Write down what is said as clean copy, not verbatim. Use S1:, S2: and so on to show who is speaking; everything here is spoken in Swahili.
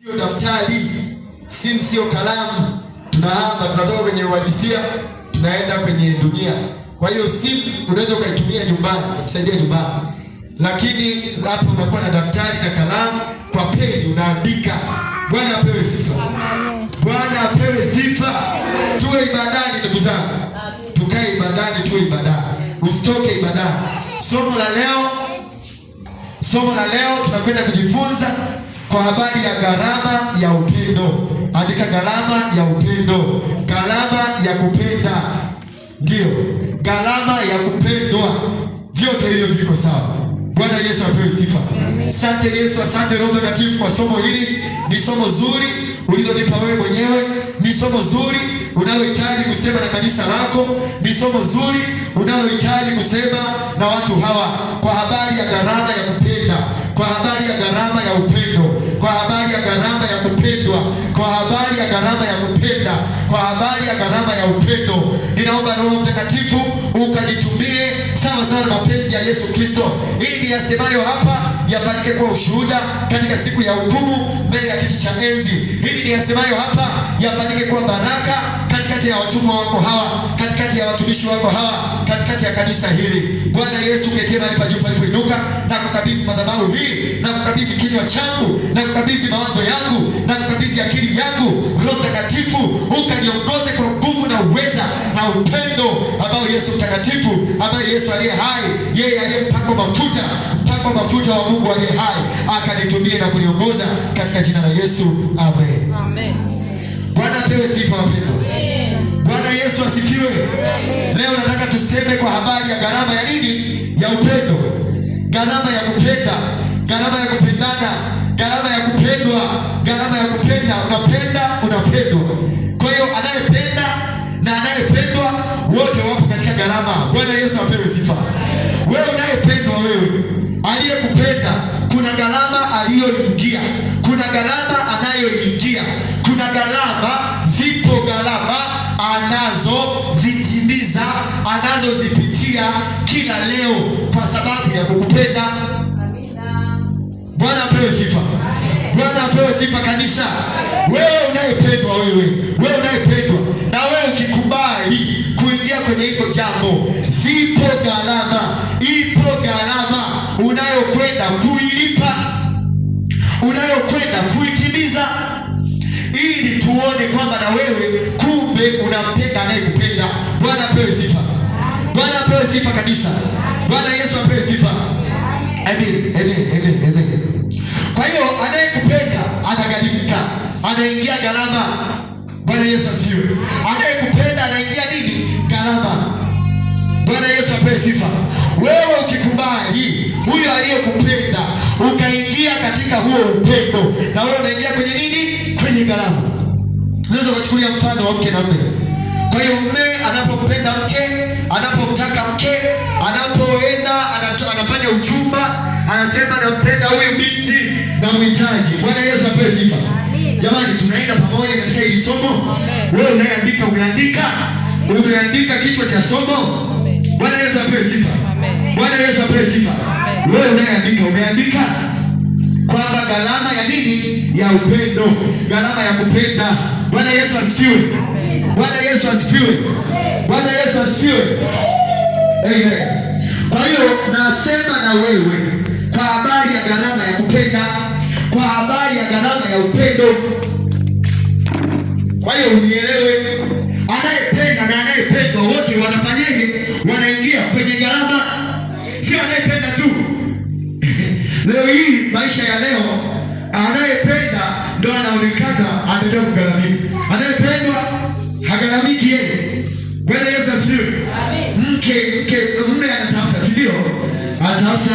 S1: Sio daftari, simu sio kalamu. Tunahama, tunatoka kwenye uhalisia tunaenda kwenye dunia. Kwa hiyo simu unaweza ukaitumia nyumbani, kusaidia nyumbani. Lakini hapo unakuwa na daftari na kalamu, kwa peni unaandika. Bwana apewe sifa. Bwana apewe sifa. Tuwe ibadani ndugu zangu. Tukae ibadani, tuwe ibadani. Usitoke ibadani. Somo la leo tunakwenda kujifunza kwa habari ya gharama ya upendo. Andika gharama ya upendo. Gharama ya kupenda. Ndio, gharama ya kupendwa. Vyote hivyo viko sawa. Bwana Yesu apewe sifa. Asante Yesu, asante Roho Mtakatifu kwa somo hili. Ni somo zuri ulilonipa wewe mwenyewe. Ni somo zuri unalohitaji kusema na kanisa lako. Ni somo zuri unalohitaji kusema na watu hawa kwa habari ya gharama ya kupenda, kwa habari ya gharama ya upendo, kwa habari ya gharama ya kupendwa, kwa habari ya gharama ya kupenda, kwa habari ya gharama ya upendo. Ninaomba Roho Mtakatifu ukanitumie sawa sawa na mapenzi ya Yesu Kristo, ili niyasemayo hapa yafanyike kuwa ushuhuda katika siku ya hukumu mbele ya kiti cha enzi, ili niyasemayo hapa yafanyike kuwa baraka katikati ya watumwa wako hawa, katikati ya watumishi wako hawa, katikati ya kanisa hili. Bwana Yesu, uketie mahali pa juu palipoinuka, na kukabidhi madhabahu hii, na kukabidhi kinywa changu, na kukabidhi mawazo yangu, na kukabidhi akili yangu. Roho Mtakatifu ukaniongoze kwa nguvu na uweza na upendo ambao Yesu Mtakatifu, ambaye Yesu aliye hai, yeye aliyempakwa mafuta wa Mungu aliye hai, akanitumie na kuniongoza katika jina la Yesu. Amen.
S2: Amen.
S1: Bwana apewe sifa wapendwa. Bwana Yesu asifiwe. Leo nataka tuseme kwa habari ya gharama ya nini? Ya upendo. Gharama ya kupenda, gharama ya kupendana, gharama ya kupendwa, gharama ya kupenda. Unapenda, unapendwa. Kwa hiyo anayependa na anayependwa wote wapo katika gharama. Bwana Yesu apewe sifa. Wewe unayependwa, wewe aliyekupenda, kuna gharama aliyoingia, kuna gharama anayoingia, kuna gharama, zipo gharama anazozitimiza, anazozipitia kila leo kwa sababu ya kukupenda. Bwana apewe sifa. Bwana apewe sifa kanisa. Wewe unayependwa, wewe unayependwa, na wewe ukikubali kuingia kwenye hilo jambo, zipo gharama, ipo gharama unayokwenda kuilipa, unayokwenda kuitimiza, ili tuone kwamba na wewe kumbe unampenda anayekupenda. Bwana apewe sifa. Bwana apewe sifa kanisa. Bwana Yesu apewe sifa. Amen. Amen. Amen. Amen. Kwa hiyo anayekupenda anagharimika, anaingia gharama. Bwana Yesu asifiwe. Anayekupenda anaingia nini? Gharama. Bwana Yesu apewe sifa. Wewe ukikubali huyo aliyekupenda, ukaingia katika huo upendo, na wewe unaingia kwenye nini? Kwenye gharama. Unaweza kuchukulia mfano wa mke na mume. Kwa hiyo mume anapompenda mke, anapomtaka mke, anapoenda anafanya uchumba, anasema nampenda huyu binti na mhitaji. Bwana Yesu apewe sifa. Jamani, tunaenda pamoja katika hili somo. Wewe unayeandika, umeandika kichwa cha somo. Bwana Yesu apewe sifa. Bwana Yesu apewe sifa. Wewe unayeandika, umeandika kwamba gharama ya nini? Ya upendo, gharama ya kupenda. Bwana Yesu asifiwe. Bwana Yesu asifiwe. Bwana Yesu asifiwe. Amen. Kwa hiyo nasema na wewe kwa habari ya gharama ya kupenda, kwa habari ya gharama ya upendo. Kwa hiyo unielewe, anayependa na anayependwa wote wanafanyaje? Wanaingia kwenye gharama. Sio anayependa tu. Leo hii maisha ya leo, anayependa ndo anaonekana anataka kugharamika. Anayependwa hagharamiki yeye. Bwana Yesu asifiwe. Mume anatafuta, si ndio? Anatafuta